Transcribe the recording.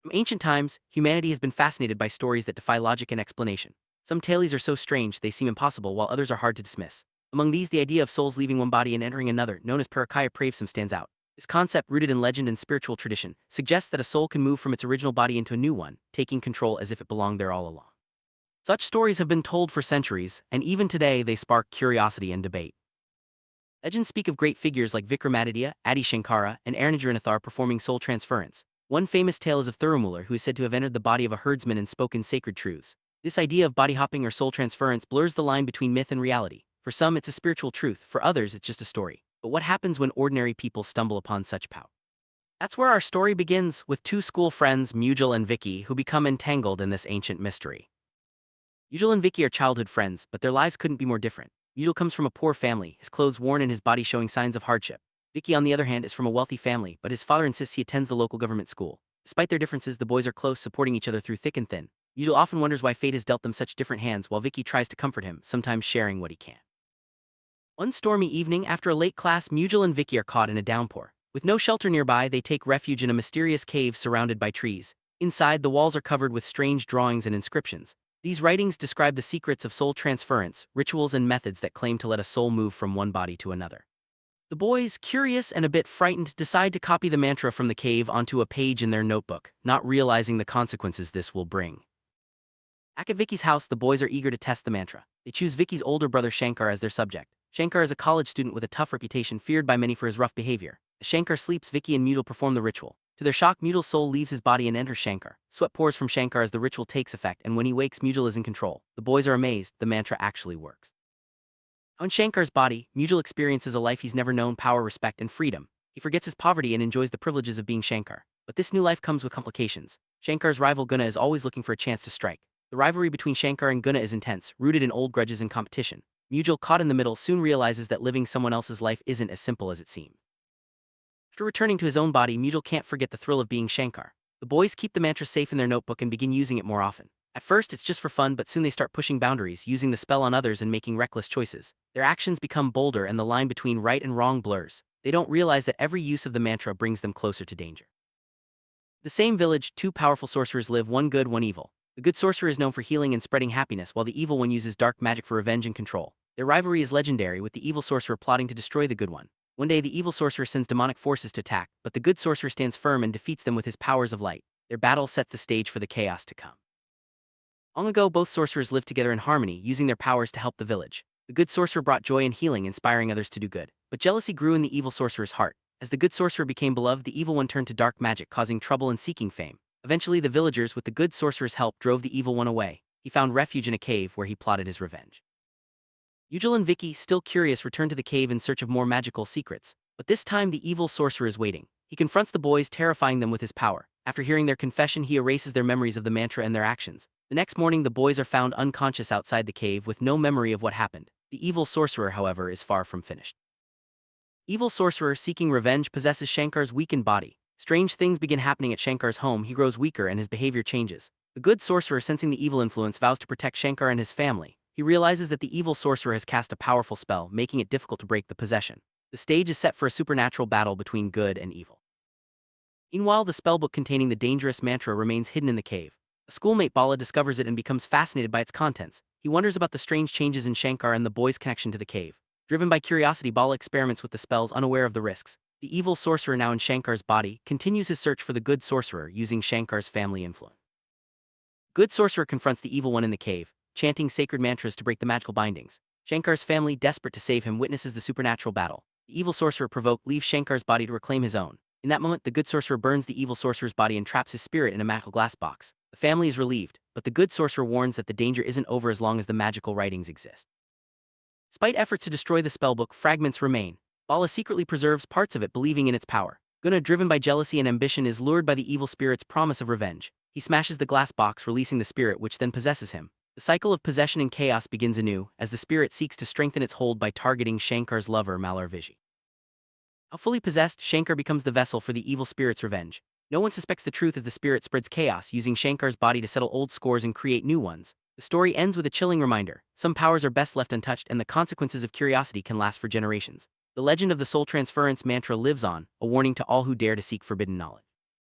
From ancient times, humanity has been fascinated by stories that defy logic and explanation. Some tales are so strange they seem impossible, while others are hard to dismiss. Among these, the idea of souls leaving one body and entering another, known as parakaya pravsam, stands out. This concept, rooted in legend and spiritual tradition, suggests that a soul can move from its original body into a new one, taking control as if it belonged there all along. Such stories have been told for centuries, and even today they spark curiosity and debate. Legends speak of great figures like Vikramaditya, Adi Shankara, and Arunacharanathar performing soul transference. One famous tale is of Thirumoolar, who is said to have entered the body of a herdsman and spoken sacred truths. This idea of body hopping or soul transference blurs the line between myth and reality. For some, it's a spiritual truth, for others, it's just a story. But what happens when ordinary people stumble upon such power? That's where our story begins, with two school friends, Mujal and Vicky, who become entangled in this ancient mystery. Mujal and Vicky are childhood friends, but their lives couldn't be more different. Mujal comes from a poor family, his clothes worn and his body showing signs of hardship. Vicky, on the other hand, is from a wealthy family, but his father insists he attends the local government school. Despite their differences, the boys are close, supporting each other through thick and thin. Mujal often wonders why fate has dealt them such different hands, while Vicky tries to comfort him, sometimes sharing what he can. One stormy evening, after a late class, Mujal and Vicky are caught in a downpour. With no shelter nearby, they take refuge in a mysterious cave surrounded by trees. Inside, the walls are covered with strange drawings and inscriptions. These writings describe the secrets of soul transference, rituals and methods that claim to let a soul move from one body to another. The boys, curious and a bit frightened, decide to copy the mantra from the cave onto a page in their notebook, not realizing the consequences this will bring. Back at Vicky's house, the boys are eager to test the mantra. They choose Vicky's older brother Shankar as their subject. Shankar is a college student with a tough reputation, feared by many for his rough behavior. As Shankar sleeps, Vicky and Mudal perform the ritual. To their shock, Mudal's soul leaves his body and enters Shankar. Sweat pours from Shankar as the ritual takes effect, and when he wakes, Mudal is in control. The boys are amazed, the mantra actually works. On Shankar's body, Mudal experiences a life he's never known: power, respect, and freedom. He forgets his poverty and enjoys the privileges of being Shankar. But this new life comes with complications. Shankar's rival Guna is always looking for a chance to strike. The rivalry between Shankar and Guna is intense, rooted in old grudges and competition. Mudal, caught in the middle, soon realizes that living someone else's life isn't as simple as it seems. After returning to his own body, Mudal can't forget the thrill of being Shankar. The boys keep the mantra safe in their notebook and begin using it more often. At first, it's just for fun, but soon they start pushing boundaries, using the spell on others and making reckless choices. Their actions become bolder and the line between right and wrong blurs. They don't realize that every use of the mantra brings them closer to danger. In the same village, two powerful sorcerers live, one good, one evil. The good sorcerer is known for healing and spreading happiness, while the evil one uses dark magic for revenge and control. Their rivalry is legendary, with the evil sorcerer plotting to destroy the good one. One day, the evil sorcerer sends demonic forces to attack, but the good sorcerer stands firm and defeats them with his powers of light. Their battle sets the stage for the chaos to come. Long ago, both sorcerers lived together in harmony, using their powers to help the village. The good sorcerer brought joy and healing, inspiring others to do good. But jealousy grew in the evil sorcerer's heart. As the good sorcerer became beloved, the evil one turned to dark magic, causing trouble and seeking fame. Eventually, the villagers, with the good sorcerer's help, drove the evil one away. He found refuge in a cave where he plotted his revenge. Mujal and Vicky, still curious, return to the cave in search of more magical secrets. But this time, the evil sorcerer is waiting. He confronts the boys, terrifying them with his power. After hearing their confession, he erases their memories of the mantra and their actions. The next morning, the boys are found unconscious outside the cave with no memory of what happened. The evil sorcerer, however, is far from finished. Evil sorcerer, seeking revenge, possesses Shankar's weakened body. Strange things begin happening at Shankar's home. He grows weaker and his behavior changes. The good sorcerer, sensing the evil influence, vows to protect Shankar and his family. He realizes that the evil sorcerer has cast a powerful spell, making it difficult to break the possession. The stage is set for a supernatural battle between good and evil. Meanwhile, the spellbook containing the dangerous mantra remains hidden in the cave. A schoolmate, Bala, discovers it and becomes fascinated by its contents. He wonders about the strange changes in Shankar and the boys' connection to the cave. Driven by curiosity, Bala experiments with the spells, unaware of the risks. The evil sorcerer, now in Shankar's body, continues his search for the good sorcerer, using Shankar's family influence. Good sorcerer confronts the evil one in the cave, chanting sacred mantras to break the magical bindings. Shankar's family, desperate to save him, witnesses the supernatural battle. The evil sorcerer, provoked, leaves Shankar's body to reclaim his own. In that moment, the good sorcerer burns the evil sorcerer's body and traps his spirit in a magical glass box. The family is relieved, but the good sorcerer warns that the danger isn't over as long as the magical writings exist. Despite efforts to destroy the spellbook, fragments remain. Bala secretly preserves parts of it, believing in its power. Guna, driven by jealousy and ambition, is lured by the evil spirit's promise of revenge. He smashes the glass box, releasing the spirit, which then possesses him. The cycle of possession and chaos begins anew, as the spirit seeks to strengthen its hold by targeting Shankar's lover, Malar Viji. Now fully possessed, Shankar becomes the vessel for the evil spirit's revenge. No one suspects the truth as the spirit spreads chaos, using Shankar's body to settle old scores and create new ones. The story ends with a chilling reminder: some powers are best left untouched, and the consequences of curiosity can last for generations. The legend of the soul transference mantra lives on, a warning to all who dare to seek forbidden knowledge.